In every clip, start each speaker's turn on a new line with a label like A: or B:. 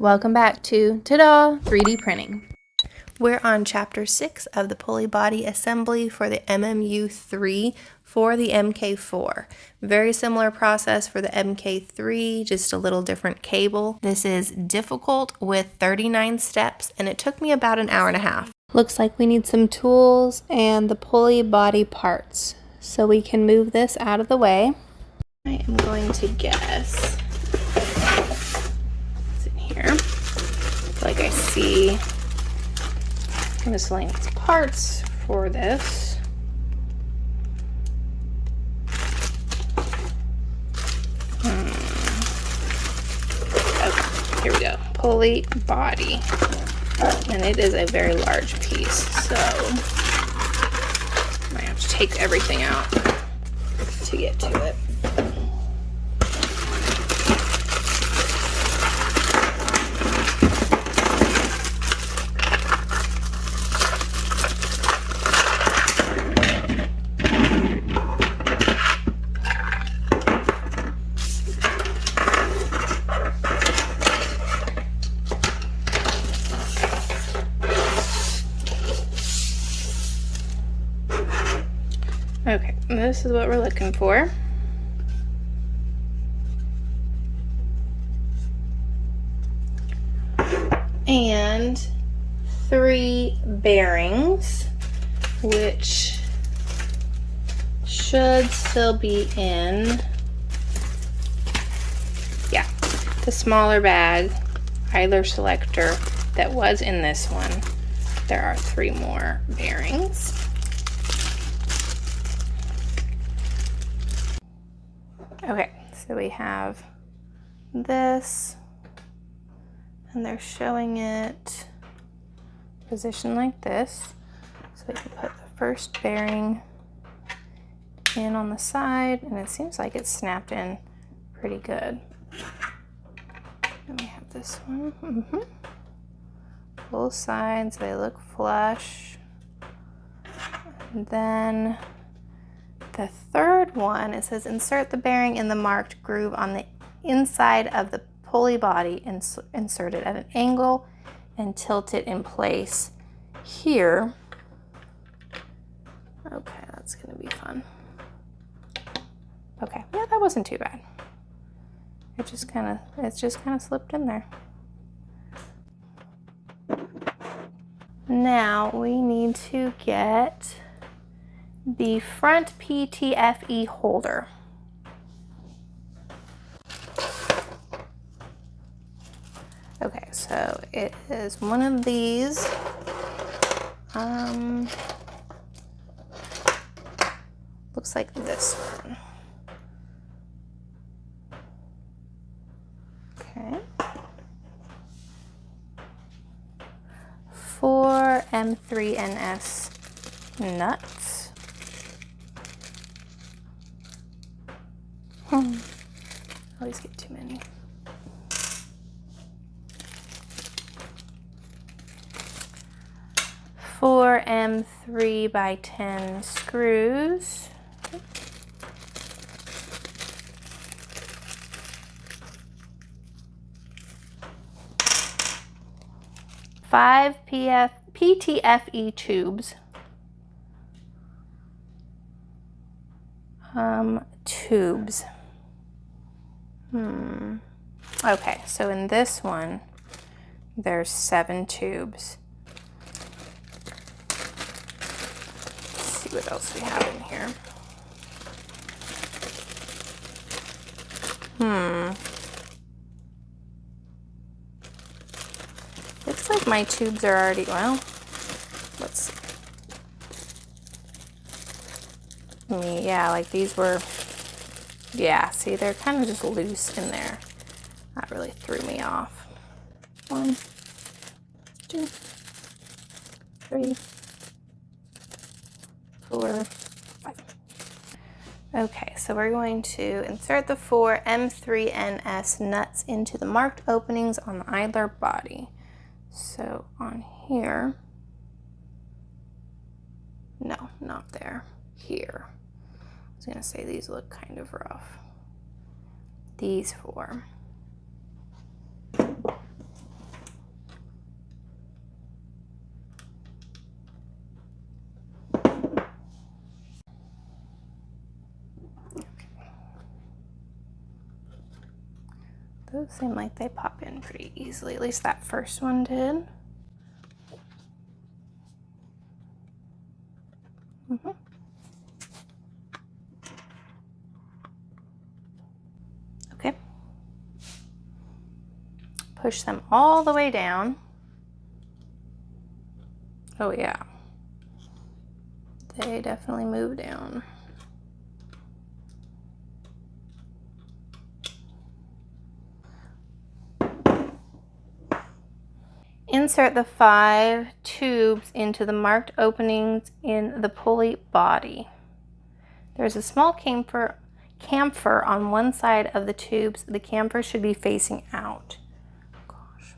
A: Welcome back to Ta-da! 3D printing. We're on chapter 6 of the pulley body assembly for the MMU3 for the MK4. Very similar process for the MK3, just a little different cable. This is difficult with 39 steps and it took me about an hour and a half. Looks like we need some tools and the pulley body parts. So we can move this out of the way. I am going to guess what's in here. Like I see miscellaneous parts for this. Okay, here we go. Pulley body. And it is a very large piece, so I might have to take everything out to get to it. Okay, this is what we're looking for. And 3 bearings, which should still be in, yeah, the smaller bag, idler selector that was in this one. There are 3 more bearings. Okay, so we have this, and they're showing it positioned like this. So we can put the first bearing in on the side, and it seems like it's snapped in pretty good. And we have this one. Both sides, they look flush. And then the third one, it says insert the bearing in the marked groove on the inside of the pulley body, insert it at an angle and tilt it in place here. Okay, that's gonna be fun. Okay, yeah, that wasn't too bad. It's just kind of slipped in there. Now we need to get the front PTFE holder. Okay, so it is one of these. Looks like this one. Okay. 4 M3NS nuts. I always get too many. Four M3 by 10 screws. Five PTFE tubes. Tubes. Okay, so in this one, there's 7 tubes. Let's see what else we have in here. Looks like my tubes are already, well, let's see. Yeah, like these were, yeah, see, they're kind of just loose in there. That really threw me off. 1, 2, 3, 4, 5. Okay, so we're going to insert the 4 M3NS nuts into the marked openings on the idler body. So on here, no, not there, here. I was gonna say these look kind of rough. These 4. seem like they pop in pretty easily. At least that first one did. Okay. Push them all the way down. Oh yeah. They definitely move down. Insert the 5 tubes into the marked openings in the pulley body. There's a small camphor on one side of the tubes. The camphor should be facing out. Gosh.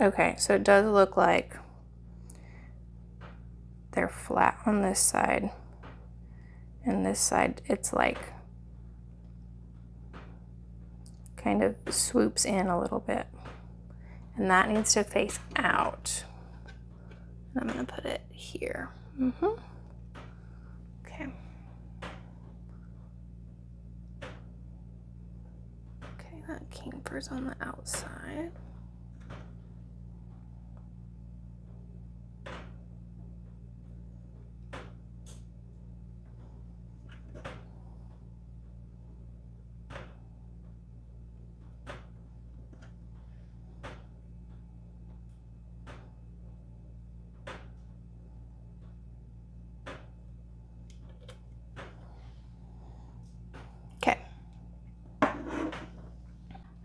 A: Okay, so it does look like they're flat on this side, and this side it's like kind of swoops in a little bit, and that needs to face out. I'm gonna put it here. Okay. Okay, that camphor's on the outside.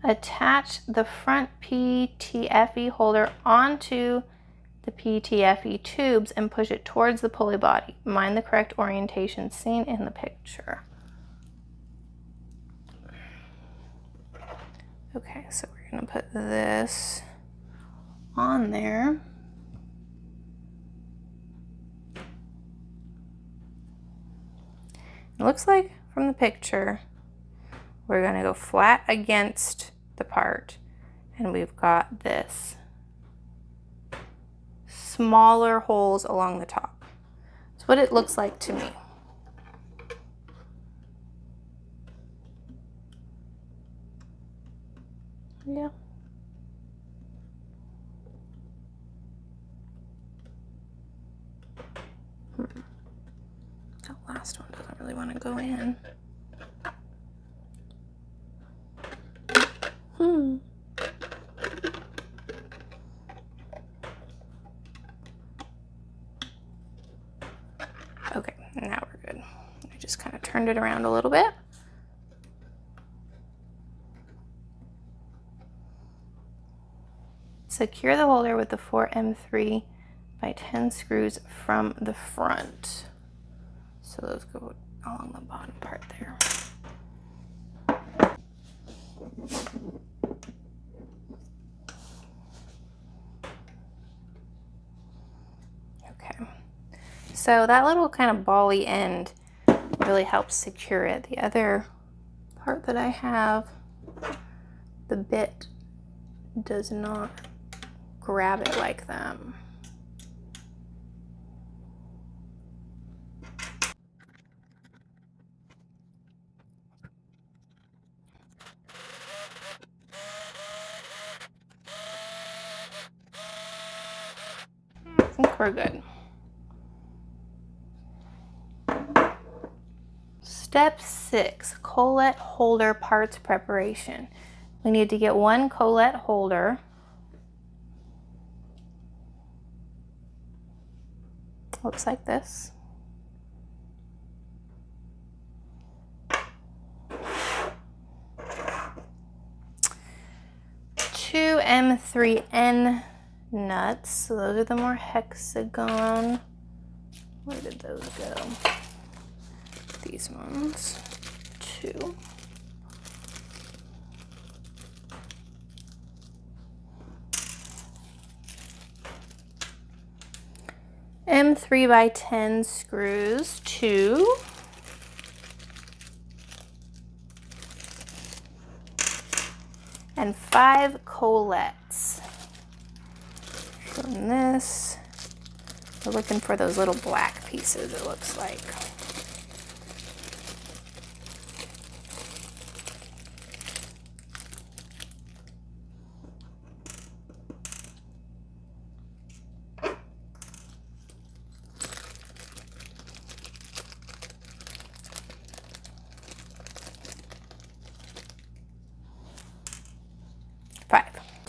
A: Attach the front PTFE holder onto the PTFE tubes and push it towards the pulley body. Mind the correct orientation seen in the picture. Okay, so we're gonna put this on there. It looks like from the picture, we're gonna go flat against the part, and we've got this smaller holes along the top. That's what it looks like to me. Yeah. That last one doesn't really want to go in. Okay, now we're good. I just kind of turned it around a little bit. Secure the holder with the 4 M3 by 10 screws from the front. So those go along the bottom part there. Okay, so that little kind of bally end really helps secure it. The other part that I have, the bit does not grab it like that. I think we're good. Step 6, collet holder parts preparation. We need to get one collet holder. Looks like this. Two M3N nuts. So those are the more hexagon. Where did those go? These ones. 2. M3 by 10 screws, 2. And 5 collets. From this, we're looking for those little black pieces, it looks like.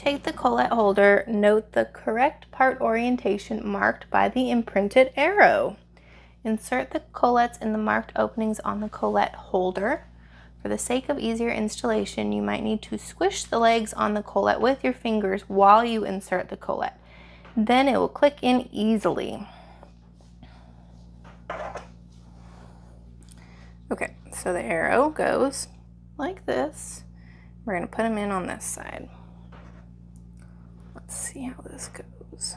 A: Take the collet holder, note the correct part orientation marked by the imprinted arrow. Insert the collets in the marked openings on the collet holder. For the sake of easier installation, you might need to squish the legs on the collet with your fingers while you insert the collet. Then it will click in easily. Okay, so the arrow goes like this. We're going to put them in on this side. Let's see how this goes.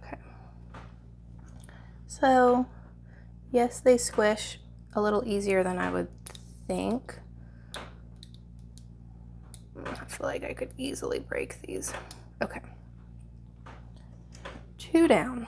A: Okay. So, yes, they squish a little easier than I would think. I feel like I could easily break these. Okay. 2 down.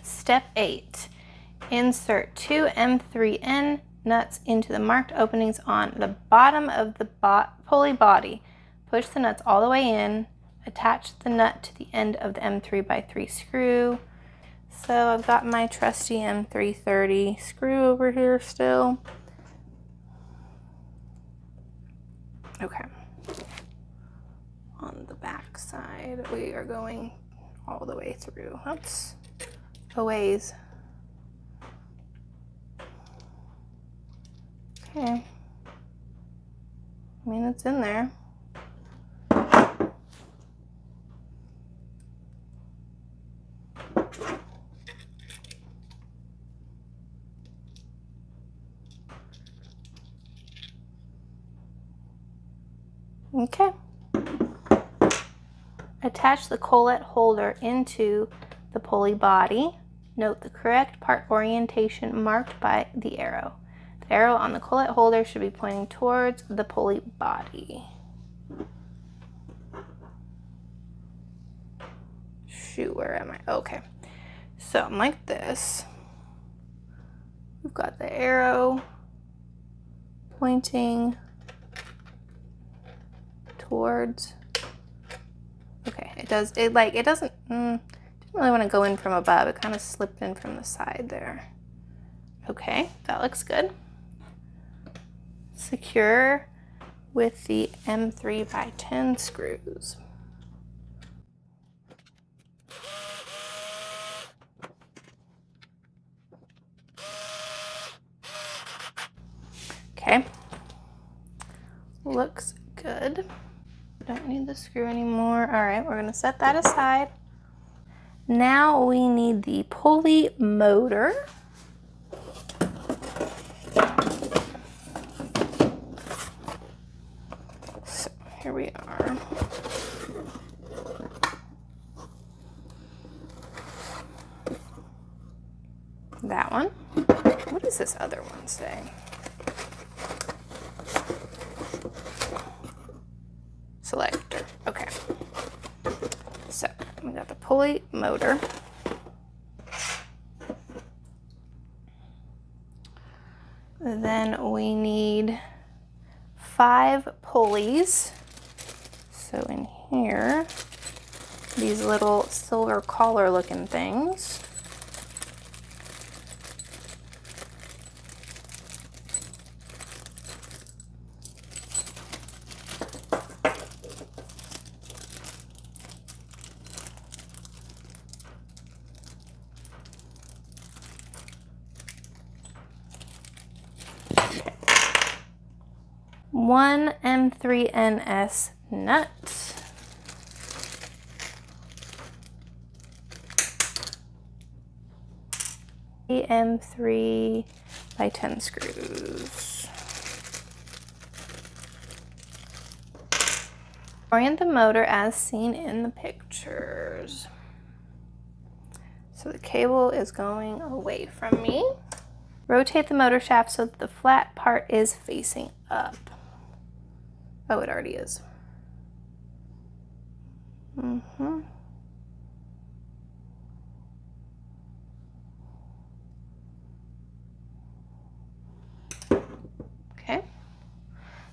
A: Step 8. Insert 2 M3N nuts into the marked openings on the bottom of the pulley body. Push the nuts all the way in. Attach the nut to the end of the M3x3 screw. So I've got my trusty M330 screw over here still. Okay. On the back side, we are going all the way through. Oops. A ways. Okay. I mean, it's in there. Okay. Attach the collet holder into the pulley body. Note the correct part orientation marked by the arrow. The arrow on the collet holder should be pointing towards the pulley body. Shoot, where am I? Okay. So like this. We've got the arrow pointing towards. Okay, it doesn't didn't really want to go in from above. It kind of slipped in from the side there. Okay, that looks good. Secure with the M3x10 screws. Okay, looks good. Don't need the screw anymore. All right, we're gonna set that aside. Now we need the pulley motor. So here we are. That one. What does this other one say? Selector. Okay. So we got the pulley motor. Then we need 5 pulleys. So in here, these little silver collar looking things. One M3NS nut. M3x10 screws. Orient the motor as seen in the pictures. So the cable is going away from me. Rotate the motor shaft so that the flat part is facing up. Oh, it already is. Okay.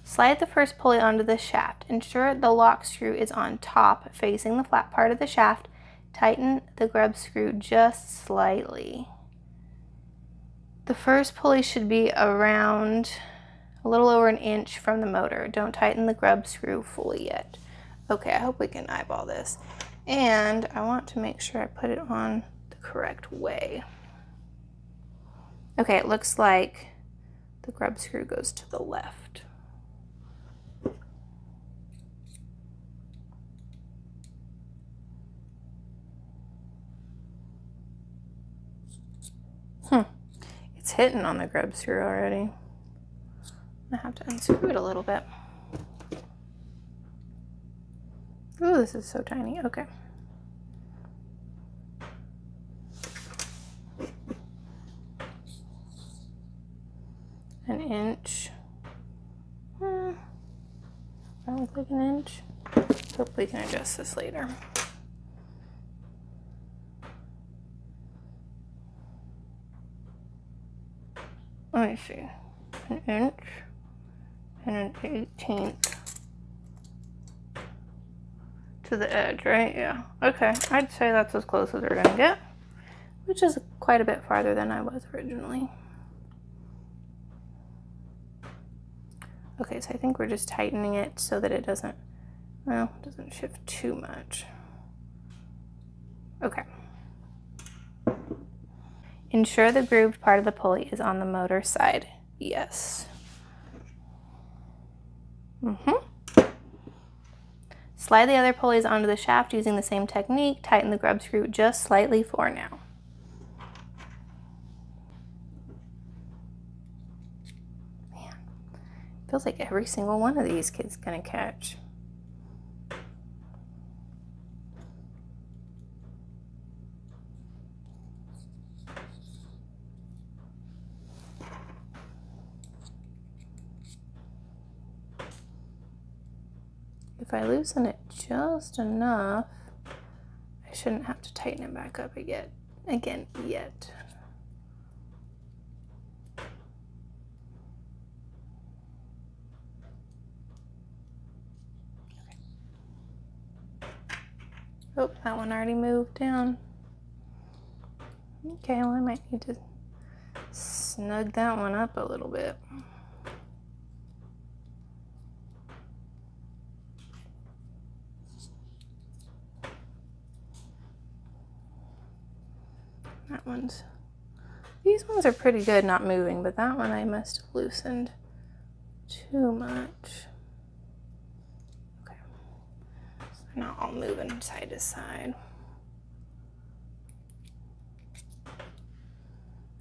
A: Slide the first pulley onto the shaft. Ensure the lock screw is on top, facing the flat part of the shaft. Tighten the grub screw just slightly. The first pulley should be around a little over 1 inch from the motor. Don't tighten the grub screw fully yet. Okay, I hope we can eyeball this. And I want to make sure I put it on the correct way. Okay, it looks like the grub screw goes to the left. It's hitting on the grub screw already. I have to unscrew it a little bit. Ooh, this is so tiny. Okay. An inch. That looks like an inch. Hope we can adjust this later. Let me see. An inch and an 1/18 to the edge, right? Yeah. Okay. I'd say that's as close as we're gonna get, which is quite a bit farther than I was originally. Okay, so I think we're just tightening it so that it doesn't, well, it doesn't shift too much. Okay. Ensure the grooved part of the pulley is on the motor side. Yes. Slide the other pulleys onto the shaft using the same technique. Tighten the grub screw just slightly for now. Man, feels like every single one of these kids gonna catch. If I loosen it just enough, I shouldn't have to tighten it back up again yet. Oh, that one already moved down. Okay, well I might need to snug that one up a little bit. That one's, these ones are pretty good not moving, but that one I must have loosened too much. Okay, so they're not all moving side to side.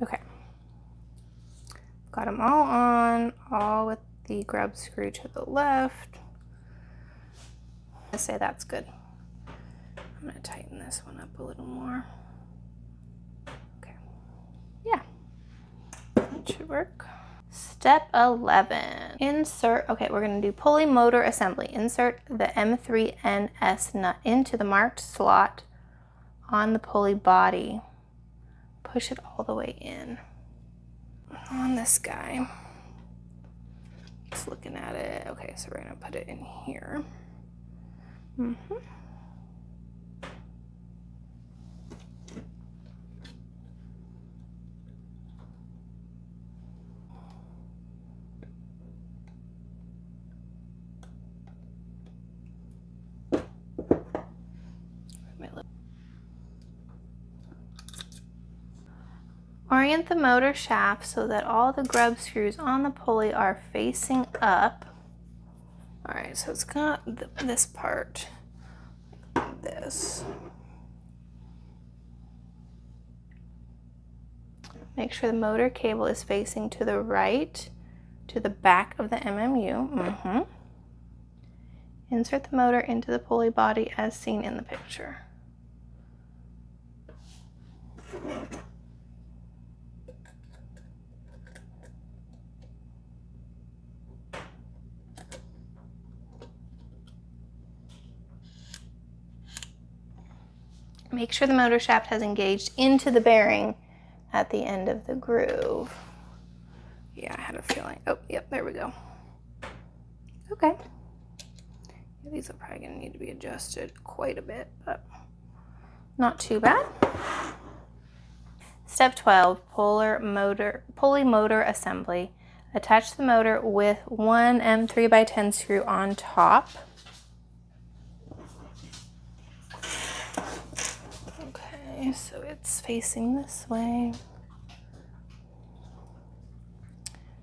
A: Okay, got them all on, all with the grub screw to the left. I say that's good. I'm gonna tighten this one up a little more. Yeah, that should work. Step 11, insert, okay, we're gonna do pulley motor assembly. Insert the M3NS nut into the marked slot on the pulley body. Push it all the way in. On this guy, just looking at it. Okay, so we're gonna put it in here. Orient the motor shaft so that all the grub screws on the pulley are facing up. All right, so it's got this part like this. Make sure the motor cable is facing to the right, to the back of the MMU. Insert the motor into the pulley body as seen in the picture. Make sure the motor shaft has engaged into the bearing at the end of the groove. Yeah, I had a feeling. Oh, yep, there we go. Okay. Yeah, these are probably going to need to be adjusted quite a bit, but not too bad. Step 12, pulley motor assembly. Attach the motor with one M3x10 screw on top. Okay, so it's facing this way.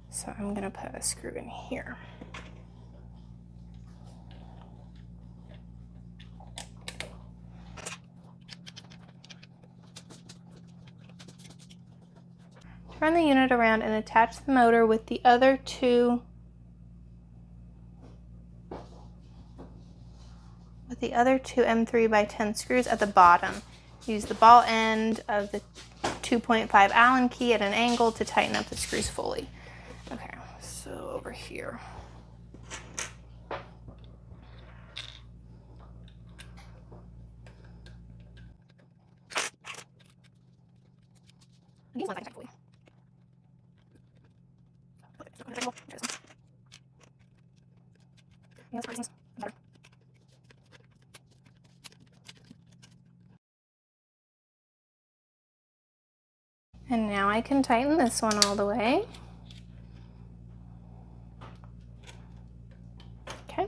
A: So I'm going to put a screw in here. Turn the unit around and attach the motor with the other two M3x10 screws at the bottom. Use the ball end of the 2.5 Allen key at an angle to tighten up the screws fully. Okay, so over here. And now I can tighten this one all the way. Okay.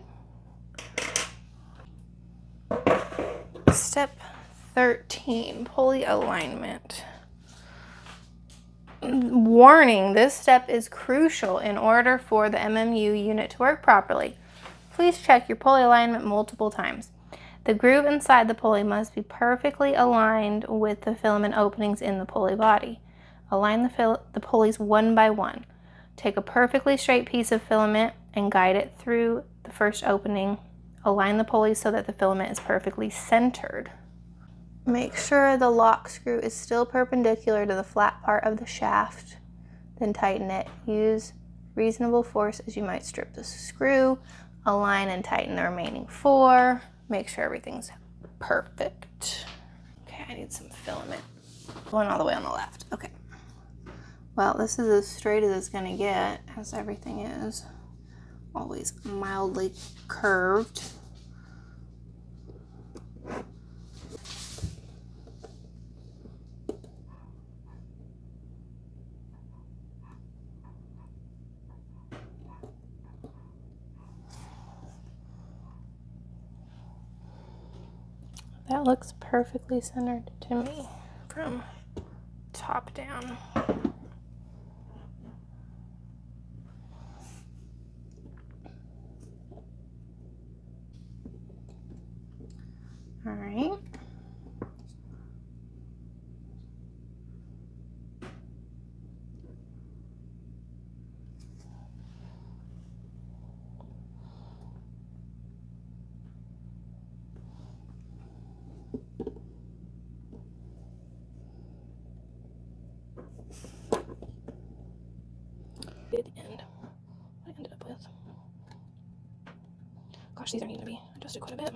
A: Step 13, pulley alignment. Warning, this step is crucial in order for the MMU unit to work properly. Please check your pulley alignment multiple times. The groove inside the pulley must be perfectly aligned with the filament openings in the pulley body. Align the pulleys one by one. Take a perfectly straight piece of filament and guide it through the first opening. Align the pulleys so that the filament is perfectly centered. Make sure the lock screw is still perpendicular to the flat part of the shaft. Then tighten it. Use reasonable force as you might strip the screw. Align and tighten the remaining 4. Make sure everything's perfect. Okay, I need some filament. Going all the way on the left. Okay. Well, this is as straight as it's gonna get, as everything is. Always mildly curved. That looks perfectly centered to me from top down. All right. Good end. I ended up with. Gosh, these are needing to be adjusted quite a bit.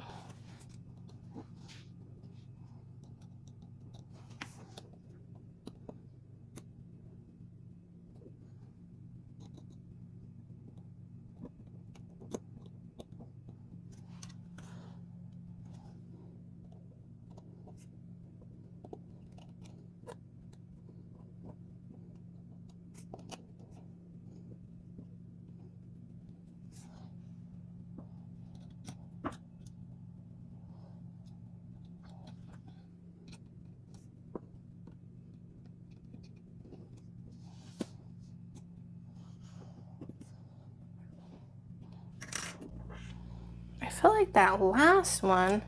A: I feel like that last one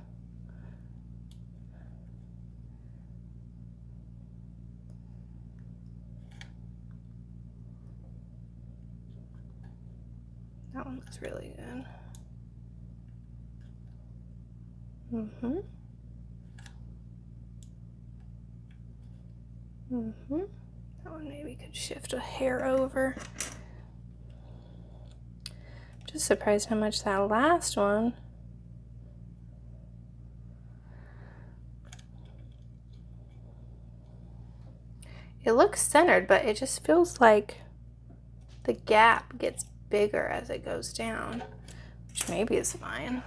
A: that one looks really good. That one maybe could shift a hair over. Just surprised how much that last one. It looks centered, but it just feels like the gap gets bigger as it goes down, which maybe is fine.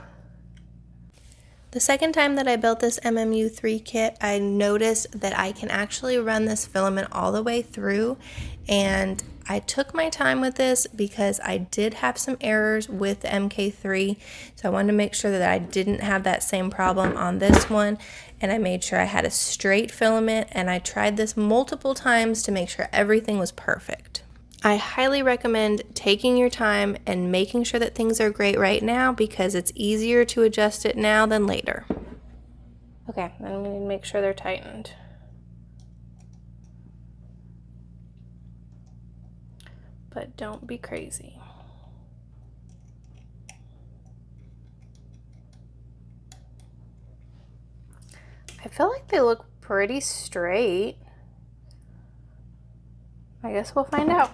A: The second time that I built this MMU3 kit, I noticed that I can actually run this filament all the way through, and I took my time with this because I did have some errors with the MK3, so I wanted to make sure that I didn't have that same problem on this one, and I made sure I had a straight filament, and I tried this multiple times to make sure everything was perfect. I highly recommend taking your time and making sure that things are great right now because it's easier to adjust it now than later. Okay, then we need to make sure they're tightened. But don't be crazy. I feel like they look pretty straight. I guess we'll find out.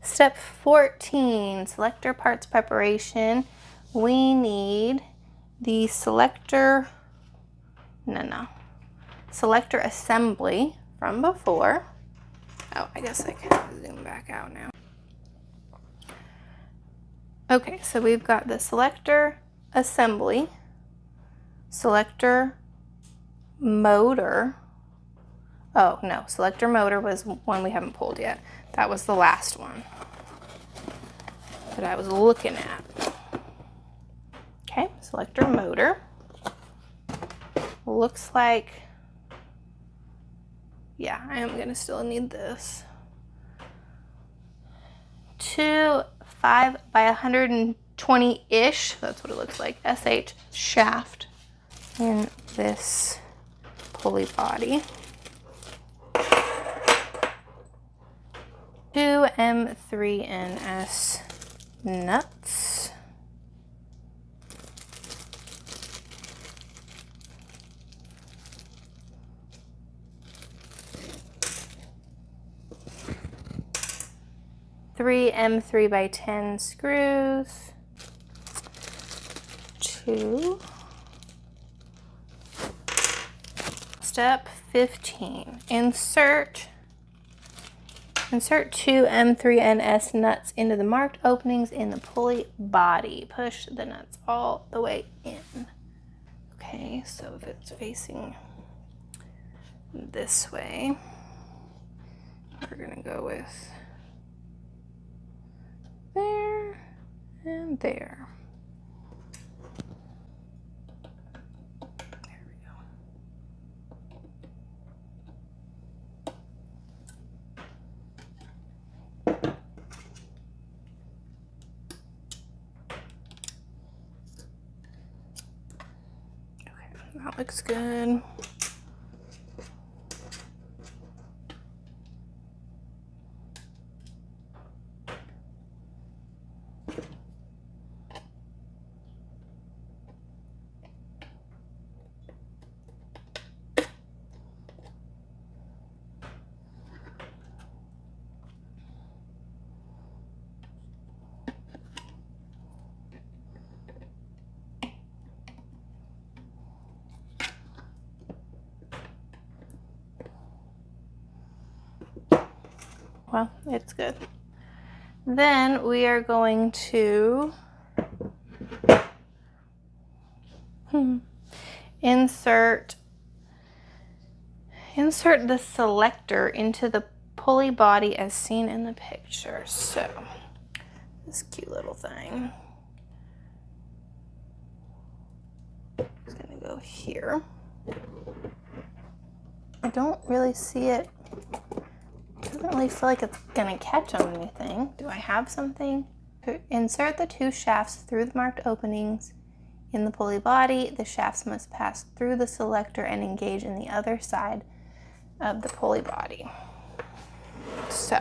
A: Step 14, selector parts preparation. We need the selector assembly from before. Oh, I guess I can zoom back out now. Okay, so we've got the selector assembly, selector motor. Oh no, selector motor was one we haven't pulled yet. That was the last one that I was looking at. Okay, selector motor. Looks like, yeah, I am gonna still need this. 2 5 by 120-ish, that's what it looks like, SH shaft in this pulley body. 2 M3NS nuts. Three M3x10 screws. 2. Step 15. Insert 2 M3NS nuts into the marked openings in the pulley body. Push the nuts all the way in. Okay, so if it's facing this way, we're gonna go with there and there. There we go. Okay, that looks good. Well, it's good. Then we are going to insert the selector into the pulley body as seen in the picture. So this cute little thing is going to go here. I don't really see it. Doesn't really feel like it's gonna catch on anything. Do I have something? Insert the 2 shafts through the marked openings in the pulley body. The shafts must pass through the selector and engage in the other side of the pulley body. So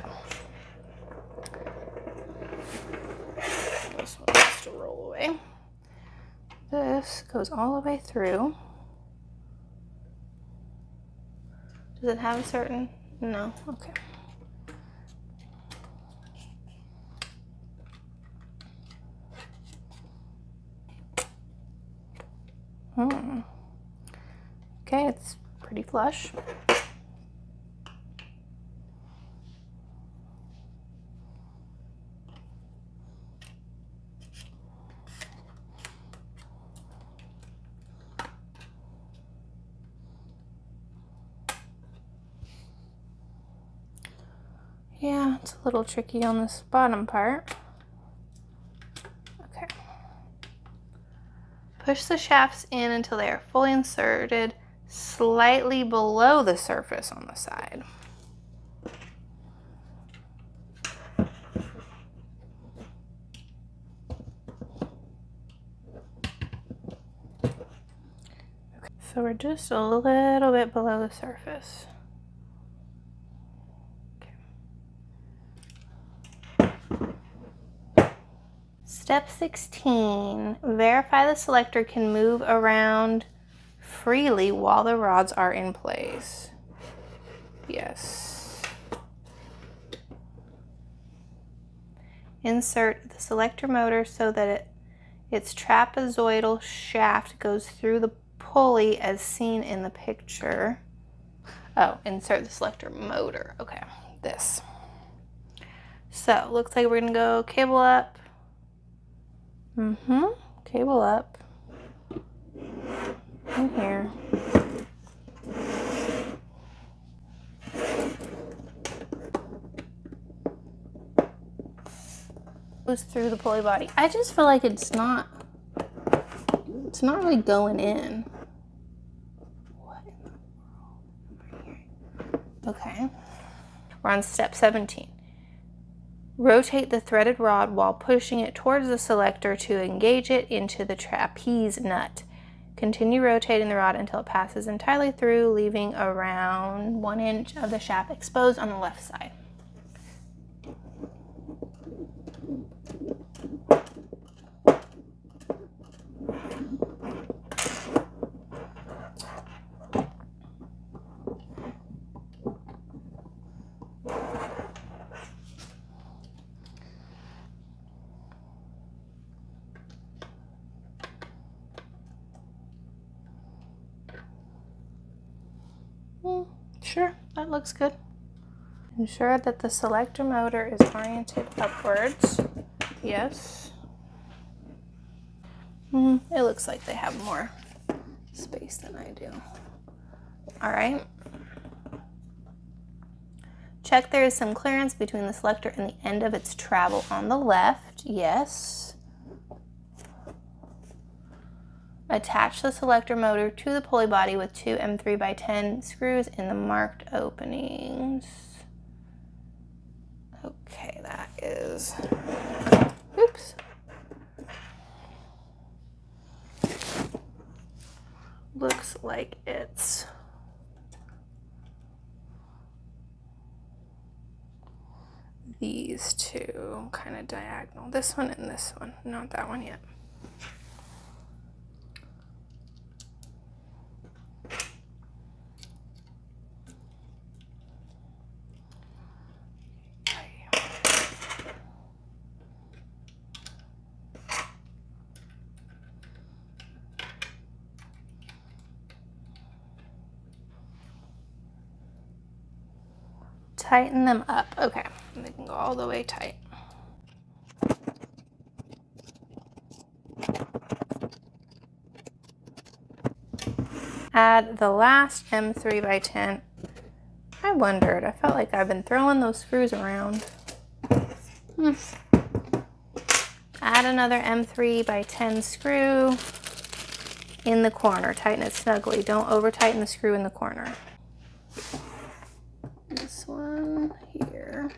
A: this one has to roll away. This goes all the way through. Does it have a certain? No, okay. Okay, it's pretty flush. Yeah, it's a little tricky on this bottom part. Okay. Push the shafts in until they are fully inserted, slightly below the surface on the side. Okay. So we're just a little bit below the surface. Step 16, verify the selector can move around freely while the rods are in place. Yes. Insert the selector motor so that its trapezoidal shaft goes through the pulley as seen in the picture. Oh, insert the selector motor. Okay, this. So, looks like we're gonna go cable up. Cable up in here. Goes through the pulley body. I just feel like it's not really going in. What in the world am I hearing? Okay. We're on step 17. Rotate the threaded rod while pushing it towards the selector to engage it into the trapeze nut. Continue rotating the rod until it passes entirely through, leaving around 1 inch of the shaft exposed on the left side. Sure, that looks good. Ensure that the selector motor is oriented upwards. Yes. It looks like they have more space than I do. All right. Check there is some clearance between the selector and the end of its travel on the left. Yes. Attach the selector motor to the pulley body with 2 M3x10 screws in the marked openings. Okay, that is, oops. Looks like it's these two kind of diagonal. This one and this one, not that one yet. Tighten them up. Okay, they can go all the way tight. Add the last M3x10. I wondered, I felt like I've been throwing those screws around. Add another M3x10 screw in the corner. Tighten it snugly. Don't over tighten the screw in the corner. This one here.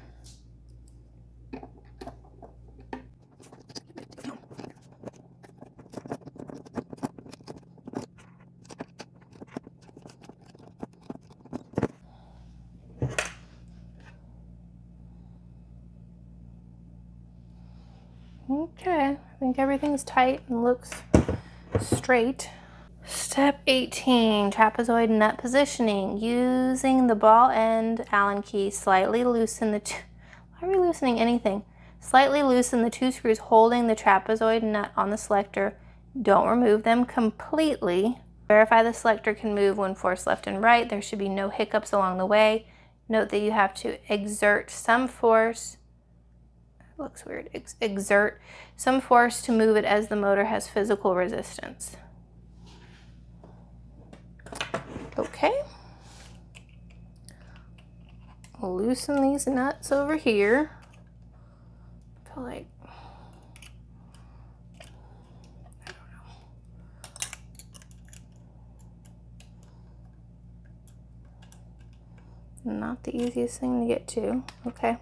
A: Okay, I think everything's tight and looks straight. Step 18, trapezoid nut positioning. Using the ball end Allen key, slightly loosen the why are we loosening anything? Slightly loosen the 2 screws holding the trapezoid nut on the selector. Don't remove them completely. Verify the selector can move when forced left and right. There should be no hiccups along the way. Note that you have to exert some force. It looks weird. Exert some force to move it as the motor has physical resistance. Okay. Loosen these nuts over here. I feel like, I don't know. Not the easiest thing to get to. Okay.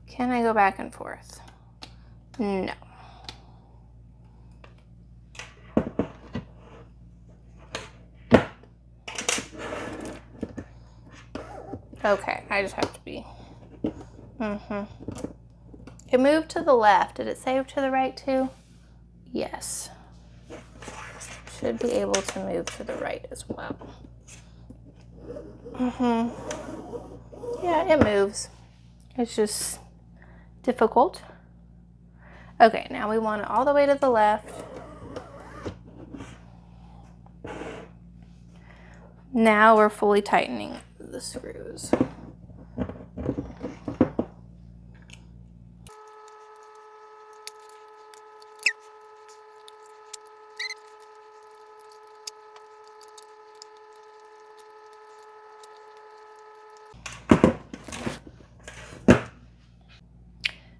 A: Can I go back and forth? No. Okay, I just have to be. It moved to the left. Did it save to the right too? Yes. Should be able to move to the right as well. Yeah, it moves. It's just difficult. Okay, now we want it all the way to the left. Now we're fully tightening the screws.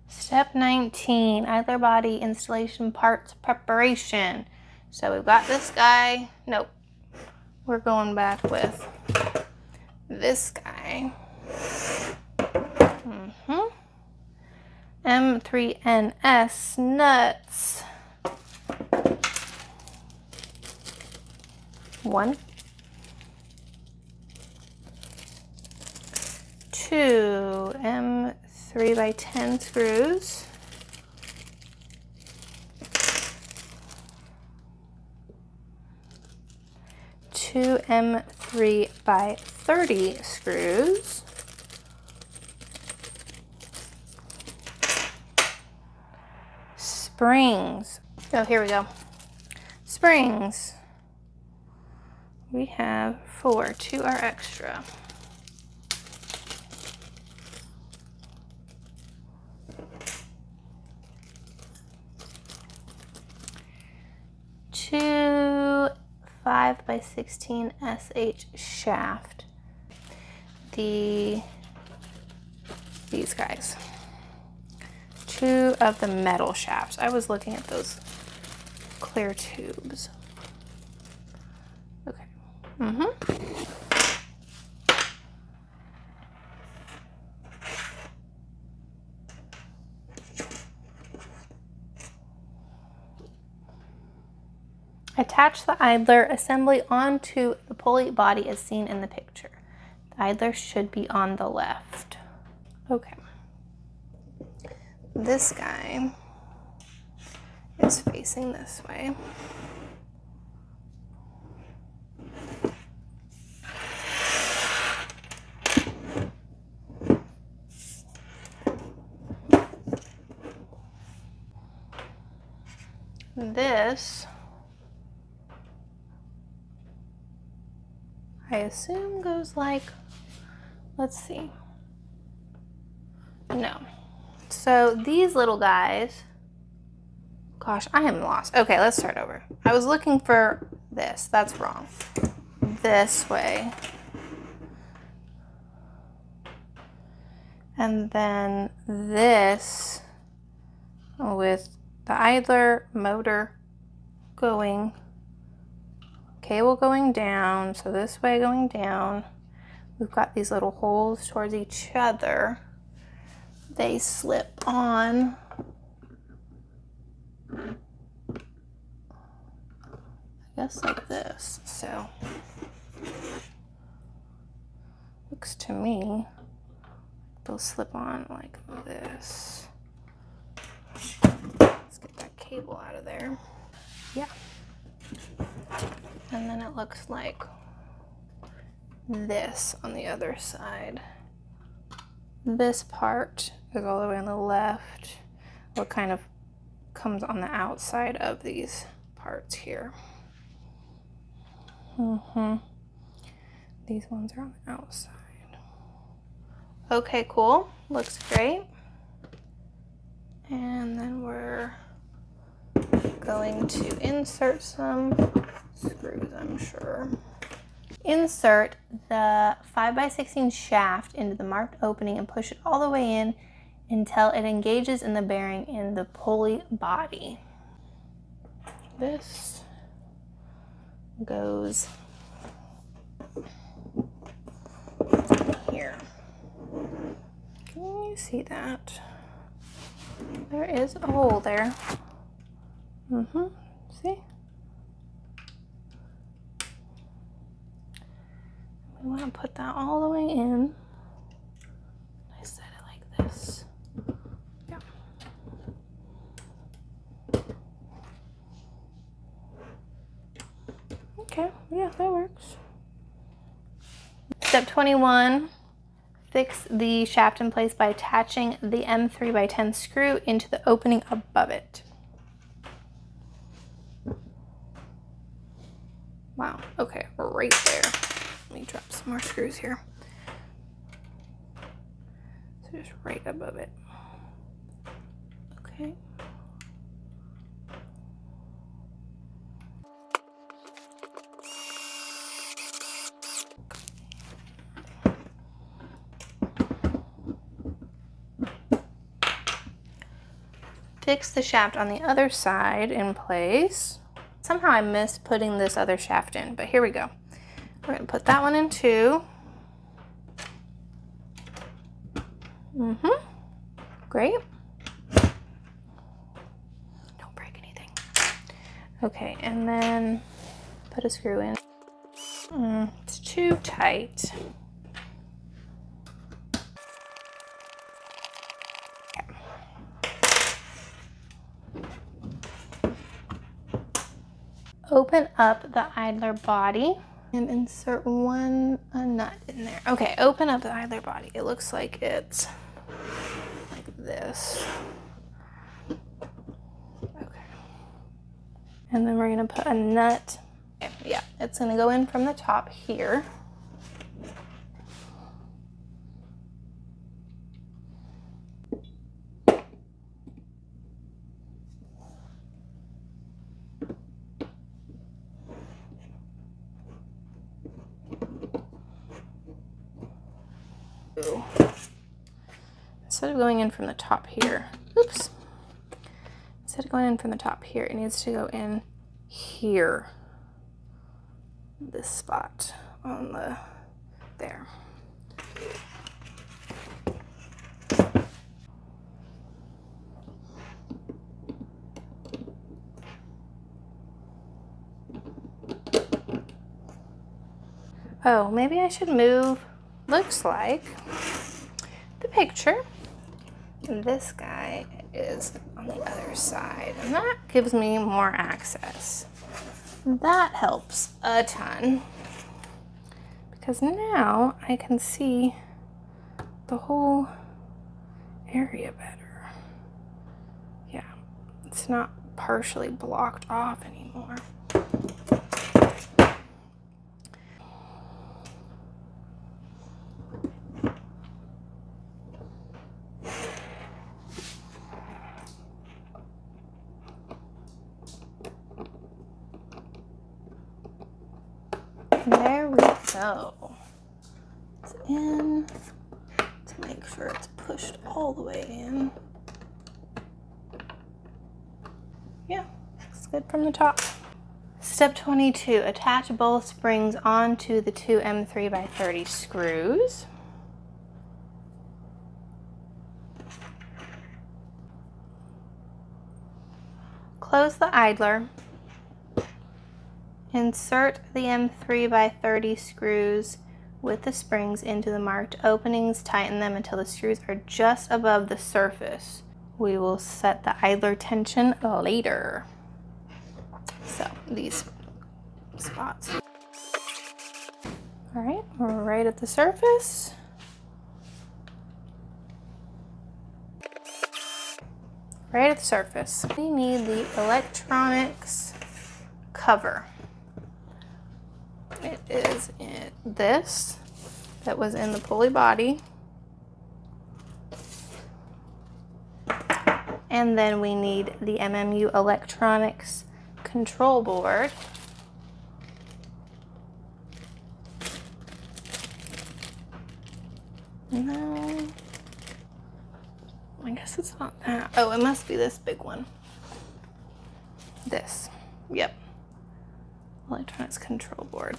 A: Step 19, idler body installation parts preparation. So we've got this guy. Nope. We're going back with this guy. M3NS nuts. 1, 2 M3x10 screws. 2 M3x30 screws. Springs. Oh, here we go. Springs. We have 4. 2 are extra. Two 5x16 SH shaft. These guys. 2 of the metal shafts. I was looking at those clear tubes. Okay. Attach the idler assembly onto the pulley body as seen in the picture. The idler should be on the left. Okay. This guy is facing this way. This, I assume, goes like, let's see. No. So these little guys, gosh, I am lost. Okay, let's start over. I was looking for this. That's wrong. This way. And then this with the idler motor going, cable going down, so this way going down. We've got these little holes towards each other. They slip on. I guess like this. So looks to me they'll slip on like this. Let's get that cable out of there. Yeah. And then it looks like this on the other side. This part is all the way on the left. What kind of comes on the outside of these parts here. These ones are on the outside. Okay, cool. Looks great. And then we're going to insert some screws, I'm sure. Insert the 5x16 shaft into the marked opening and push it all the way in until it engages in the bearing in the pulley body. This goes here. Can you see that? There is a hole there. See? We want to put that all the way in. I set it like this. Yeah. Okay, yeah, that works. Step 21, fix the shaft in place by attaching the M3x10 screw into the opening above it. Wow, okay, right there. Let me drop some more screws here. So just right above it. Okay. Fix the shaft on the other side in place. Somehow I missed putting this other shaft in, but here we go. We're gonna put that one in too. Great. Don't break anything. Okay, and then put a screw in. It's too tight. Open up the idler body and insert a nut in there. Okay, open up the idler body. It looks like it's like this. Okay. And then we're gonna put a nut. Okay, yeah, it's gonna go in from the top here. Instead of going in from the top here, oops. Instead of going in from the top here, it needs to go in here. This spot on the, there. Oh, maybe I should move, looks like, the picture. This guy is on the other side, and that gives me more access. That helps a ton, because now I can see the whole area better. Yeah, it's not partially blocked off anymore. There we go. It's in to make sure it's pushed all the way in. Yeah, looks good from the top. Step 22, attach both springs onto the two M3x30 screws. Close the idler. Insert the M3x30 screws with the springs into the marked openings. Tighten them until the screws are just above the surface. We will set the idler tension later. So these spots. All right, we're right at the surface. Right at the surface. We need the electronics cover. It is this that was in the pulley body. And then we need the MMU electronics control board. No, I guess it's not that. Oh, it must be this big one. This, yep. Electronics control board.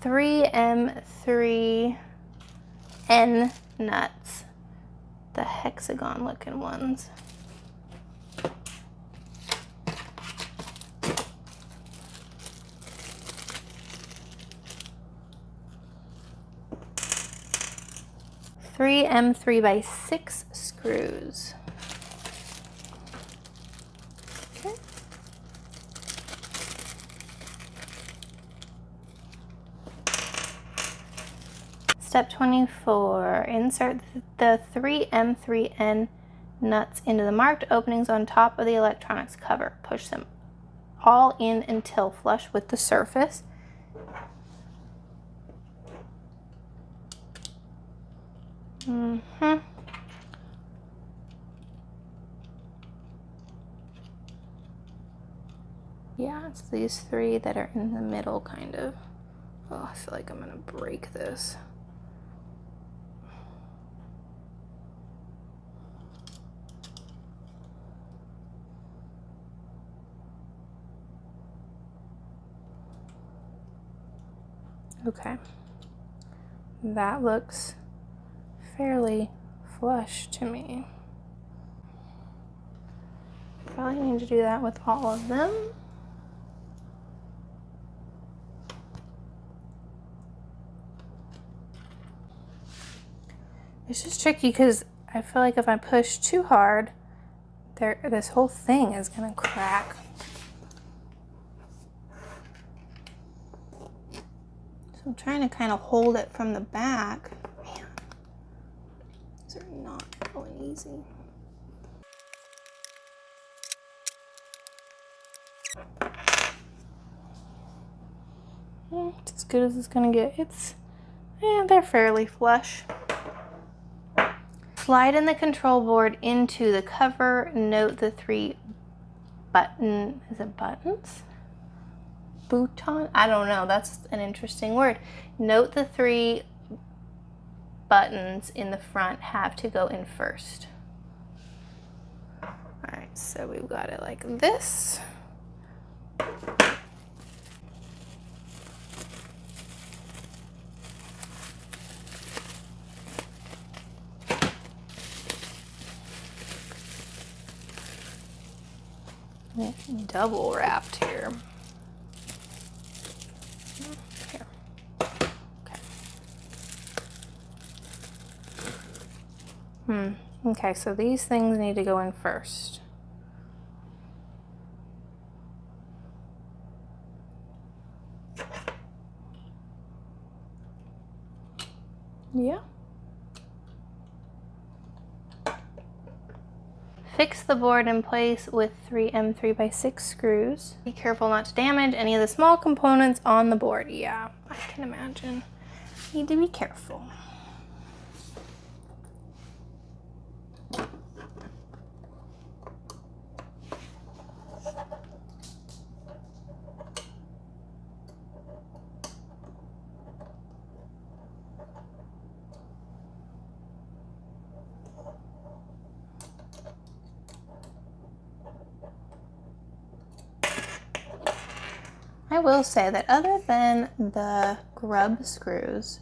A: 3M3N nuts. The hexagon looking ones. Three M3x6 screws. Okay. Step 24, insert the 3M3N nuts into the marked openings on top of the electronics cover. Push them all in until flush with the surface. Yeah, it's these three that are in the middle, kind of. Oh, I feel like I'm gonna break this. Okay, that looks fairly flush to me. Probably need to do that with all of them. It's just tricky because I feel like if I push too hard, this whole thing is gonna crack. So I'm trying to kind of hold it from the back. Man, these are not going easy. It's as good as it's gonna get. They're fairly flush. Slide in the control board into the cover. Note the three buttons? Bouton? I don't know, that's an interesting word. Note the three buttons in the front have to go in first. All right, so we've got it like this. Double wrapped here. Here. Okay. Okay, so these things need to go in first. Yeah. Fix the board in place with 3M3x6 screws. Be careful not to damage any of the small components on the board. Yeah, I can imagine. Need to be careful. I will say that other than the grub screws,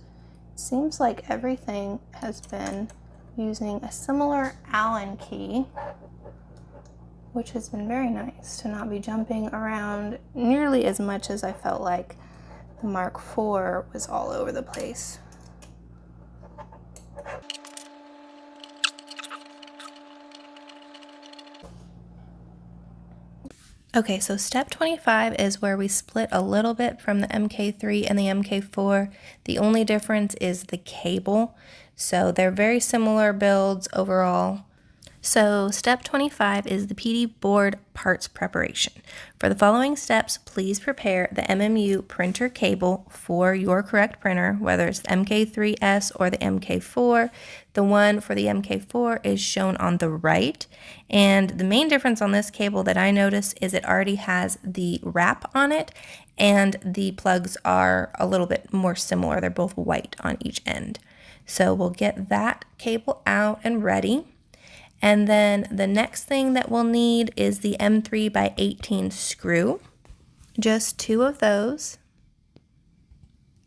A: it seems like everything has been using a similar Allen key, which has been very nice to not be jumping around nearly as much as I felt like the Mark IV was all over the place. Okay, so step 25 is where we split a little bit from the MK3 and the MK4. The only difference is the cable. So they're very similar builds overall. So step 25 is the PD board parts preparation. For the following steps, please prepare the MMU printer cable for your correct printer, whether it's the MK3S or the MK4. The one for the MK4 is shown on the right. And the main difference on this cable that I noticed is it already has the wrap on it, and the plugs are a little bit more similar. They're both white on each end. So we'll get that cable out and ready. And then the next thing that we'll need is the M3 by 18 screw, just 2 of those,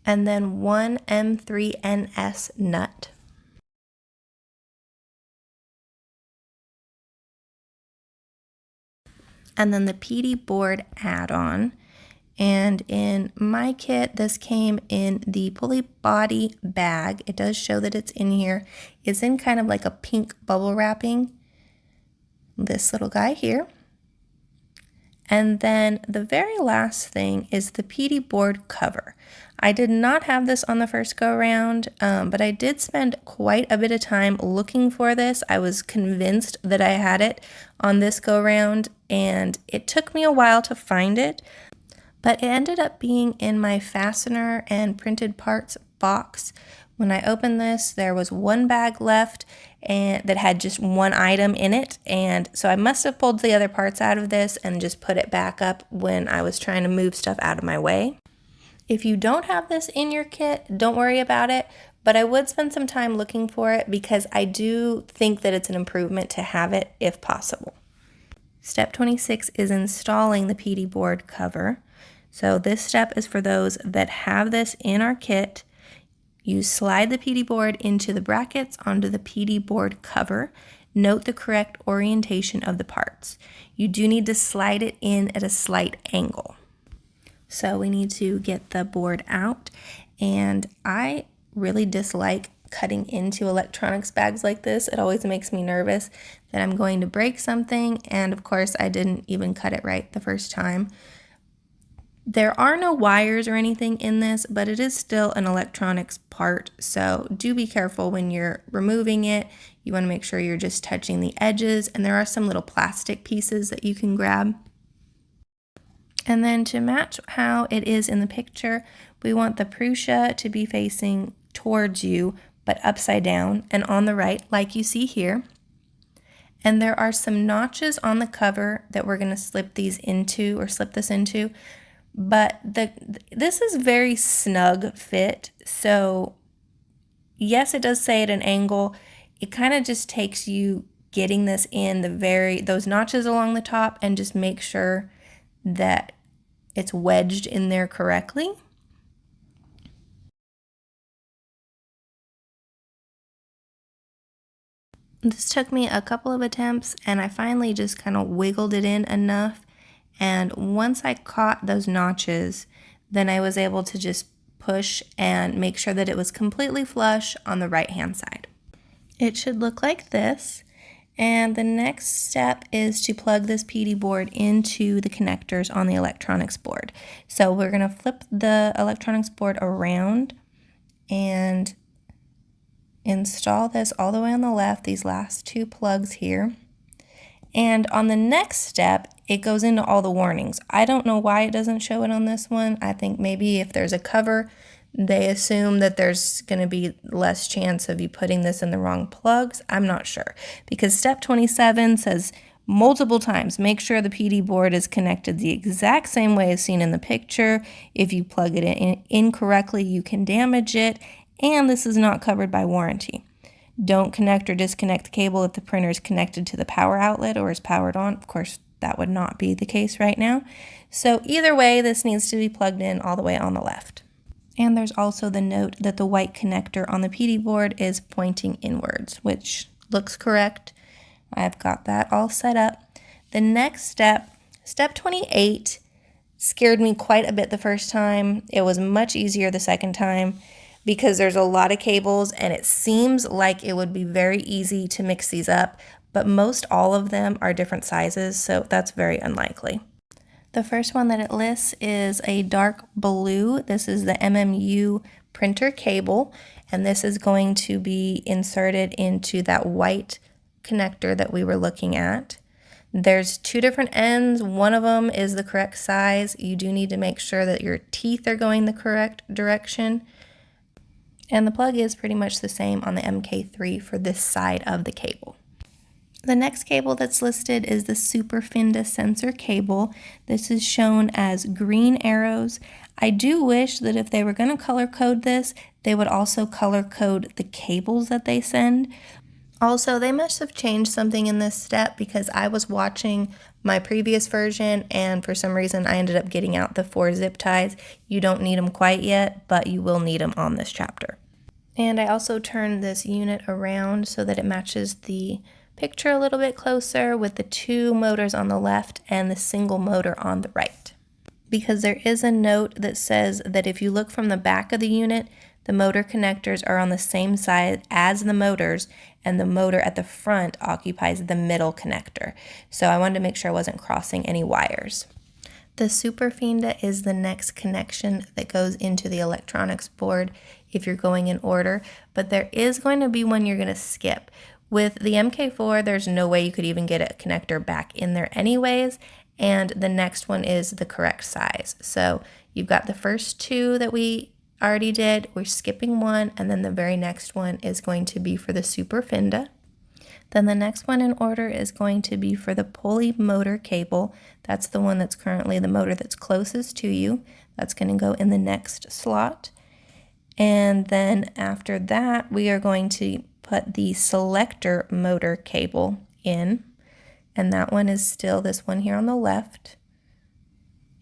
A: and then 1 M3NS nut. And then the PD board add-on. And in my kit, this came in the Pulley body bag. It does show that it's in here. It's in kind of like a pink bubble wrapping, this little guy here. And then the very last thing is the PD board cover. I did not have this on the first go around, but I did spend quite a bit of time looking for this. I was convinced that I had it on this go around, and it took me a while to find it. But it ended up being in my fastener and printed parts box. When I opened this, there was one bag left and that had just one item in it, and so I must have pulled the other parts out of this and just put it back up when I was trying to move stuff out of my way. If you don't have this in your kit, don't worry about it, but I would spend some time looking for it because I do think that it's an improvement to have it if possible. Step 26 is installing the PD board cover. So this step is for those that have this in our kit. You slide the PD board into the brackets onto the PD board cover. Note the correct orientation of the parts. You do need to slide it in at a slight angle. So we need to get the board out, and I really dislike cutting into electronics bags like this. It always makes me nervous that I'm going to break something, and of course I didn't even cut it right the first time. There are no wires or anything in this, but it is still an electronics part, so do be careful when you're removing it. You want to make sure you're just touching the edges, and there are some little plastic pieces that you can grab. And then to match how it is in the picture, we want the Prusa to be facing towards you, but upside down and on the right, like you see here. And there are some notches on the cover that we're going to slip this into. But this is very snug fit, so yes, it does say at an angle. It kind of just takes you getting this in those notches along the top, and just make sure that it's wedged in there correctly. This took me a couple of attempts, and I finally just kind of wiggled it in enough. And once I caught those notches, then I was able to just push and make sure that it was completely flush on the right-hand side. It should look like this. And the next step is to plug this PD board into the connectors on the electronics board. So we're going to flip the electronics board around and install this all the way on the left, these last 2 plugs here. And on the next step, it goes into all the warnings. I don't know why it doesn't show it on this one. I think maybe if there's a cover, they assume that there's going to be less chance of you putting this in the wrong plugs. I'm not sure, because step 27 says multiple times, make sure the PD board is connected the exact same way as seen in the picture. If you plug it in incorrectly, you can damage it, and this is not covered by warranty. Don't connect or disconnect the cable if the printer is connected to the power outlet or is powered on. Of course, that would not be the case right now. So either way, this needs to be plugged in all the way on the left. And there's also the note that the white connector on the PD board is pointing inwards, which looks correct. I've got that all set up. The next step, step 28, scared me quite a bit the first time. It was much easier the second time, because there's a lot of cables and it seems like it would be very easy to mix these up, but most all of them are different sizes, so that's very unlikely. The first one that it lists is a dark blue. This is the MMU printer cable, and this is going to be inserted into that white connector that we were looking at. There's two different ends. One of them is the correct size. You do need to make sure that your teeth are going the correct direction. And the plug is pretty much the same on the MK3 for this side of the cable. The next cable that's listed is the Superfinda sensor cable. This is shown as green arrows. I do wish that if they were going to color code this, they would also color code the cables that they send. Also, they must have changed something in this step because I was watching my previous version and for some reason I ended up getting out the 4 zip ties. You don't need them quite yet, but you will need them on this chapter. And I also turned this unit around so that it matches the picture a little bit closer with the 2 motors on the left and the single motor on the right. Because there is a note that says that if you look from the back of the unit, the motor connectors are on the same side as the motors, and the motor at the front occupies the middle connector. So I wanted to make sure I wasn't crossing any wires. The Superfinda is the next connection that goes into the electronics board if you're going in order, but there is going to be one you're going to skip. With the MK4, there's no way you could even get a connector back in there anyways, and the next one is the correct size. So you've got the first 2 that we already did, we're skipping one, and then the very next one is going to be for the Superfinda. Then the next one in order is going to be for the Pulley motor cable. That's the one that's currently the motor that's closest to you. That's going to go in the next slot. And then after that, we are going to put the Selector motor cable in, and that one is still this one here on the left.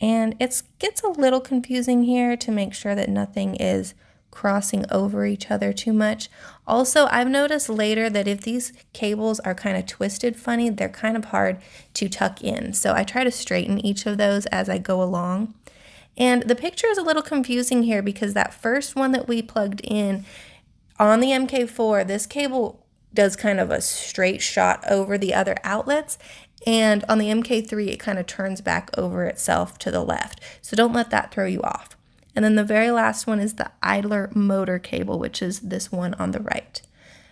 A: And it gets a little confusing here to make sure that nothing is crossing over each other too much. Also, I've noticed later that if these cables are kind of twisted funny, they're kind of hard to tuck in. So I try to straighten each of those as I go along. And the picture is a little confusing here because that first one that we plugged in on the MK4, this cable does kind of a straight shot over the other outlets, and on the MK3 it kind of turns back over itself to the left. So don't let that throw you off. And then the very last one is the idler motor cable, which is this one on the right.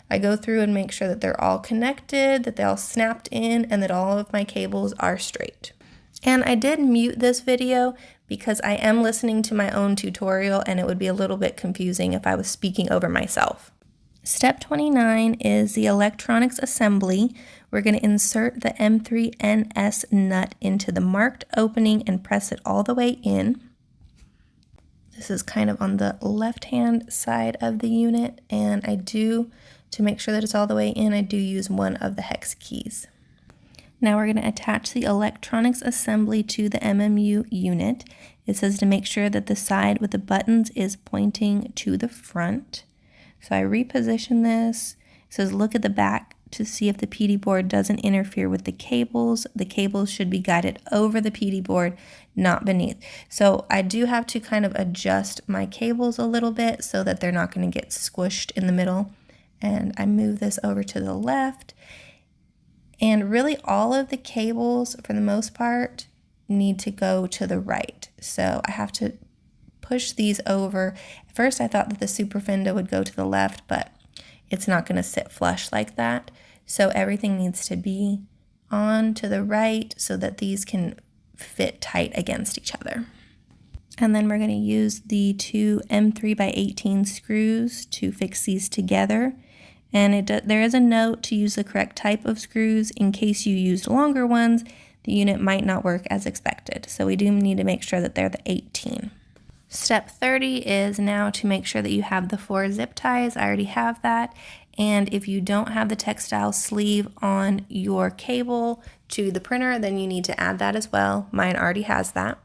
A: I go through and make sure that they're all connected, that they all snapped in, and that all of my cables are straight. And I did mute this video because I am listening to my own tutorial and it would be a little bit confusing if I was speaking over myself. Step 29 is the electronics assembly. We're going to insert the M3NS nut into the marked opening and press it all the way in. This is kind of on the left-hand side of the unit, and to make sure that it's all the way in, I do use one of the hex keys. Now we're going to attach the electronics assembly to the MMU unit. It says to make sure that the side with the buttons is pointing to the front. So I reposition this. It says look at the back to see if the PD board doesn't interfere with the cables. The cables should be guided over the PD board, not beneath. So I do have to kind of adjust my cables a little bit so that they're not going to get squished in the middle. And I move this over to the left. And really all of the cables, for the most part, need to go to the right. So I have to push these over. At first I thought that the Superfinda would go to the left, but it's not going to sit flush like that. So everything needs to be on to the right so that these can fit tight against each other. And then we're going to use the 2 M3x18 screws to fix these together. And there is a note to use the correct type of screws. In case you used longer ones, the unit might not work as expected. So we do need to make sure that they're the 18. Step 30 is now to make sure that you have the 4 zip ties. I already have that. And if you don't have the textile sleeve on your cable to the printer, then you need to add that as well. Mine already has that.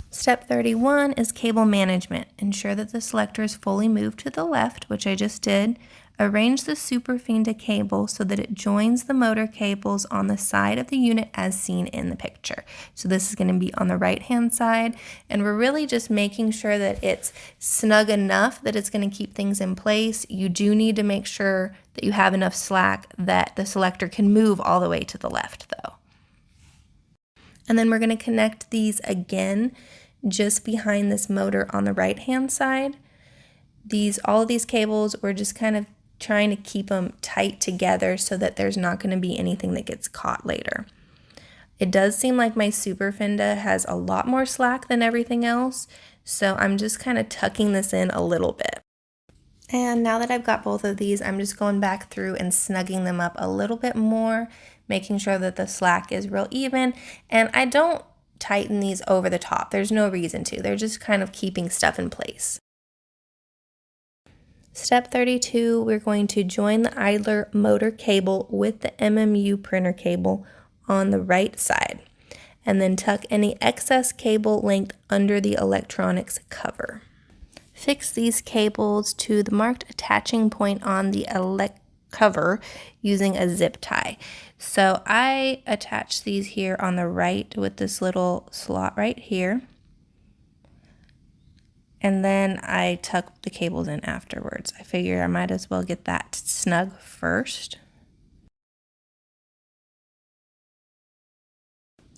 A: Step 31 is cable management. Ensure that the selector is fully moved to the left, which I just did. Arrange the Superfinda cable so that it joins the motor cables on the side of the unit as seen in the picture. So this is going to be on the right-hand side, and we're really just making sure that it's snug enough that it's going to keep things in place. You do need to make sure that you have enough slack that the selector can move all the way to the left though. And then we're going to connect these again just behind this motor on the right hand side. All of these cables, we're just kind of trying to keep them tight together so that there's not going to be anything that gets caught later. It does seem like my super fenda has a lot more slack than everything else, so I'm just kind of tucking this in a little bit. And now that I've got both of these, I'm just going back through and snugging them up a little bit more, making sure that the slack is real even. And I don't tighten these over the top. There's no reason to. They're just kind of keeping stuff in place. Step 32, we're going to join the idler motor cable with the MMU printer cable on the right side, and then tuck any excess cable length under the electronics cover. Fix these cables to the marked attaching point on the cover using a zip tie. So I attach these here on the right with this little slot right here. And then I tuck the cables in afterwards. I figure I might as well get that snug first.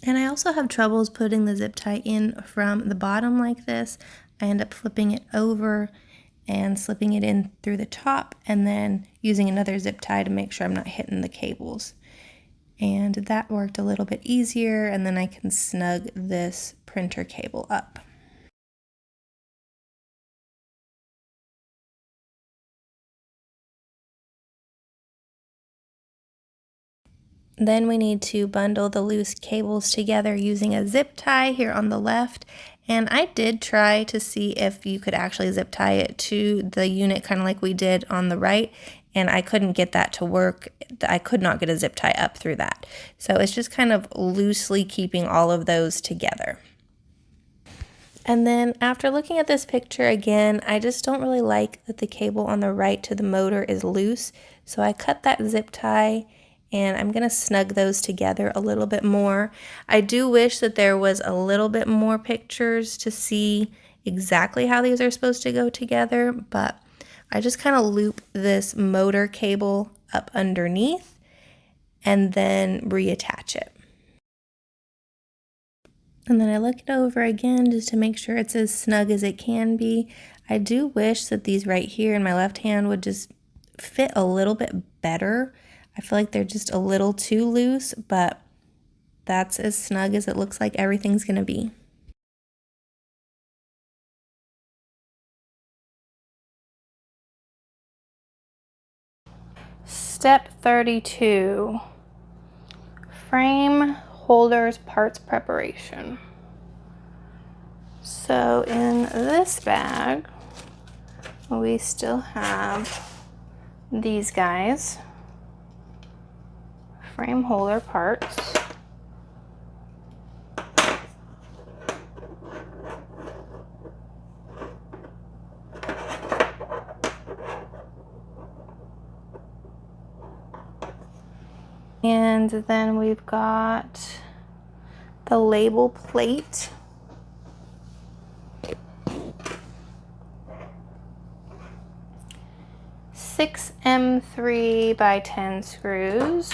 A: And I also have troubles putting the zip tie in from the bottom like this. I end up flipping it over and slipping it in through the top and then using another zip tie to make sure I'm not hitting the cables. And that worked a little bit easier, and then I can snug this printer cable up. Then we need to bundle the loose cables together using a zip tie here on the left. And I did try to see if you could actually zip tie it to the unit kind of like we did on the right, and I couldn't get that to work. I could not get a zip tie up through that. So it's just kind of loosely keeping all of those together. And then after looking at this picture again, I just don't really like that the cable on the right to the motor is loose. So I cut that zip tie, and I'm going to snug those together a little bit more. I do wish that there was a little bit more pictures to see exactly how these are supposed to go together, but I just kind of loop this motor cable up underneath and then reattach it. And then I look it over again just to make sure it's as snug as it can be. I do wish that these right here in my left hand would just fit a little bit better. I feel like they're just a little too loose, but that's as snug as it looks like everything's gonna be. Step 32, frame holders parts preparation. So in this bag, we still have these guys. Frame holder parts. And then we've got the label plate. Six M3 by 10 screws.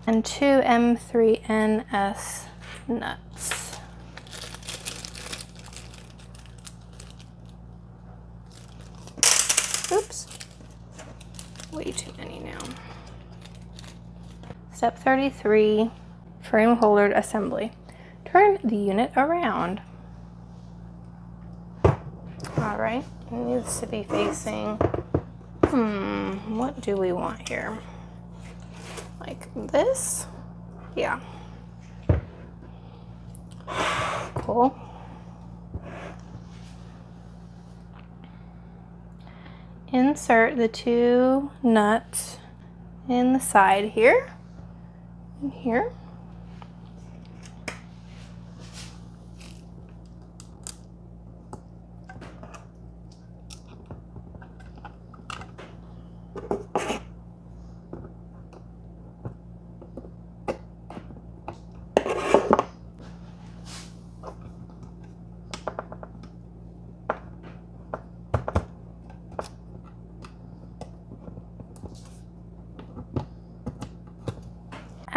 A: And 2 M3NS nuts. Oops, way too many now. Step 33, frame holder assembly. Turn the unit around. All right, it needs to be facing, what do we want here? Like this? Yeah. Cool. Insert the 2 nuts in the side here and here.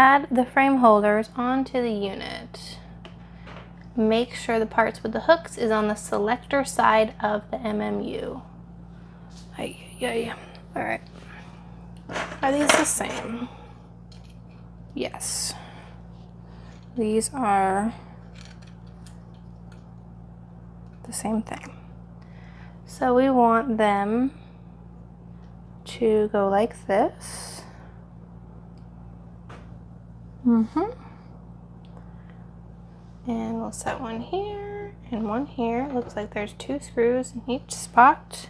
A: Add the frame holders onto the unit. Make sure the parts with the hooks is on the selector side of the MMU. All right. Are these the same? Yes. These are the same thing. So we want them to go like this. And we'll set one here and one here. Looks like there's 2 screws in each spot.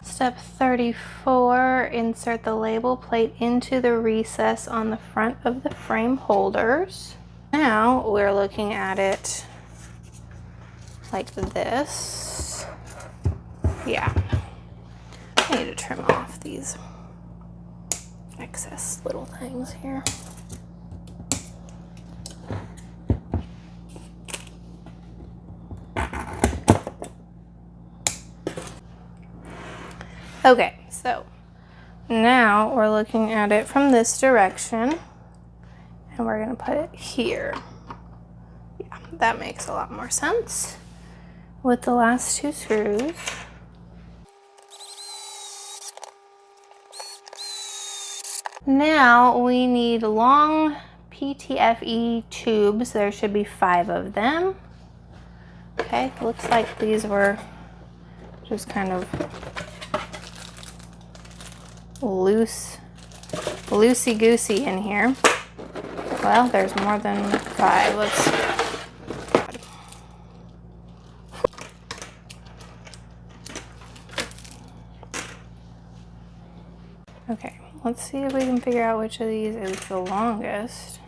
A: Step 34, insert the label plate into the recess on the front of the frame holders. Now we're looking at it like this. Yeah, I need to trim off these excess little things here. Okay, so now we're looking at it from this direction and we're gonna put it here. Yeah, that makes a lot more sense with the last 2 screws. Now we need long PTFE tubes. There should be 5 of them. Okay, looks like these were just kind of loosey-goosey in here. Well, there's more than 5. Let's... Okay, let's see if we can figure out which of these is the longest.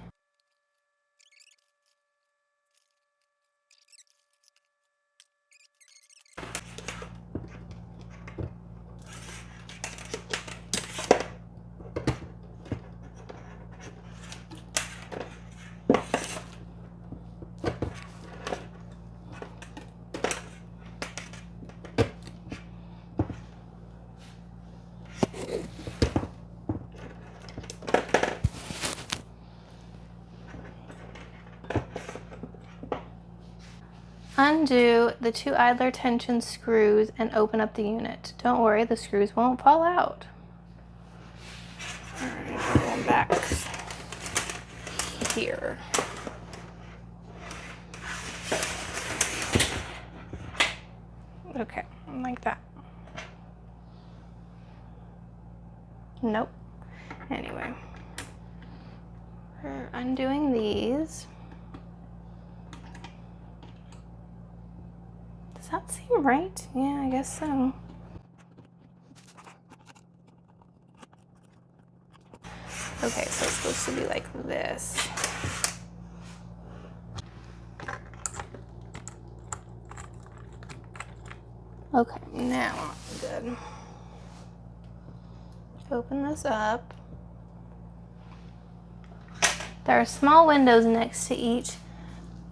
A: Undo the 2 idler tension screws and open up the unit. Don't worry, the screws won't fall out. Alright, going back here. Okay, like that. Nope. Anyway, we're undoing these. Does that seem right? Yeah, I guess so. Okay, so it's supposed to be like this. Okay, now I'm good. Open this up. There are small windows next to each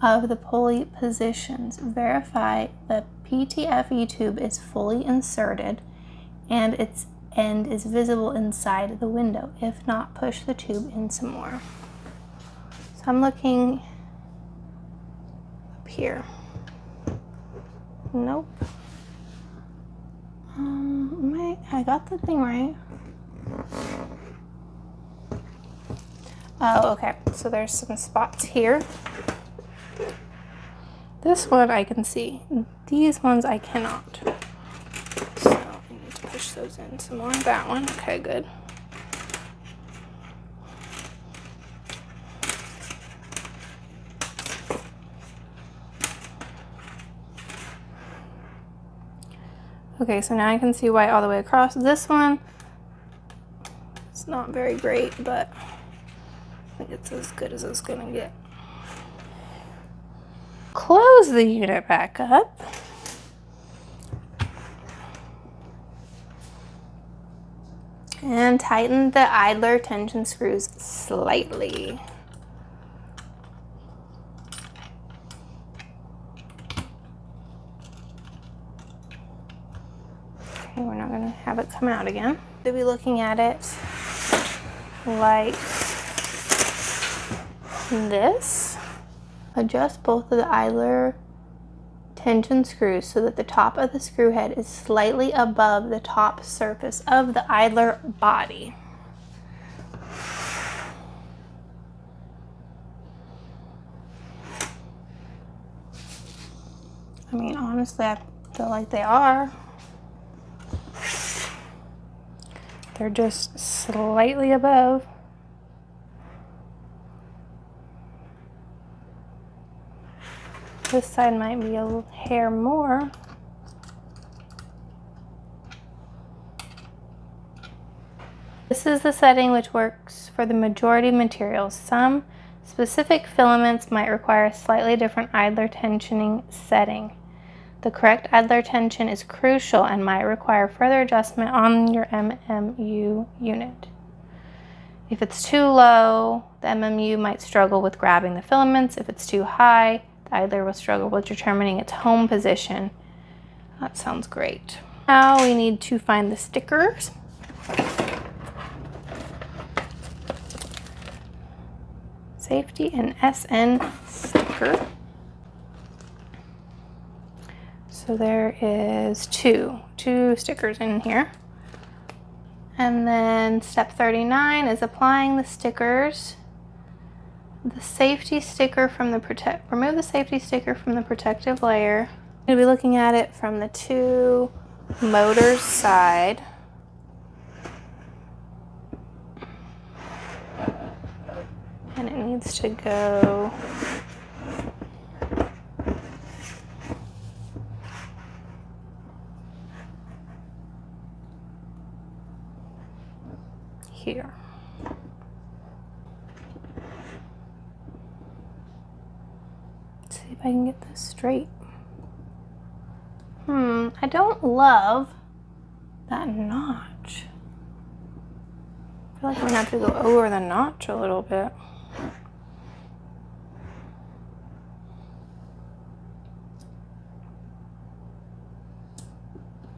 A: of the pulley positions. Verify the PTFE tube is fully inserted and its end is visible inside the window. If not, push the tube in some more. So I'm looking up here. Nope. I got the thing right. Oh, okay. So there's some spots here. This one I can see. These ones I cannot. So I need to push those in some more. That one. Okay, good. Okay, so now I can see white all the way across. This one, it's not very great, but I think it's as good as it's gonna get. close the unit back up. And tighten the idler tension screws slightly. Okay, we're not going to have it come out again. We'll be looking at it like this. Adjust both of the idler tension screws so that the top of the screw head is slightly above the top surface of the idler body. I mean, honestly, I feel like they are. They're just slightly above. This side might be a little hair more. This is the setting which works for the majority of materials. Some specific filaments might require a slightly different idler tensioning setting. The correct idler tension is crucial and might require further adjustment on your MMU unit. If it's too low, the MMU might struggle with grabbing the filaments. If it's too high, the idler will struggle with determining its home position. That sounds great. Now we need to find the stickers. Safety and SN sticker. So there is two stickers in here. And then step 39 is applying the stickers. The safety sticker from the remove the safety sticker from the protective layer. We'll be looking at it from the two motors side. And it needs to go here. Let's see if I can get this straight. I don't love that notch. I feel like I'm gonna have to go over the notch a little bit.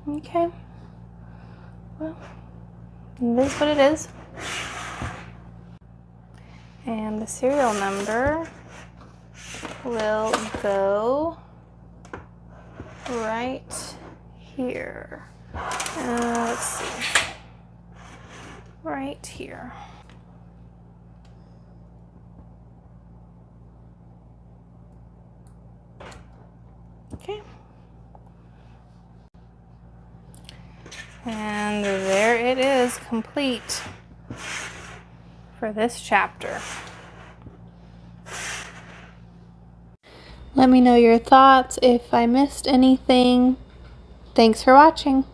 A: Okay. Well, it is what it is. And the serial number will go right here. Let's see. Right here. Okay. And there it is, complete for this chapter. Let me know your thoughts if I missed anything. Thanks for watching.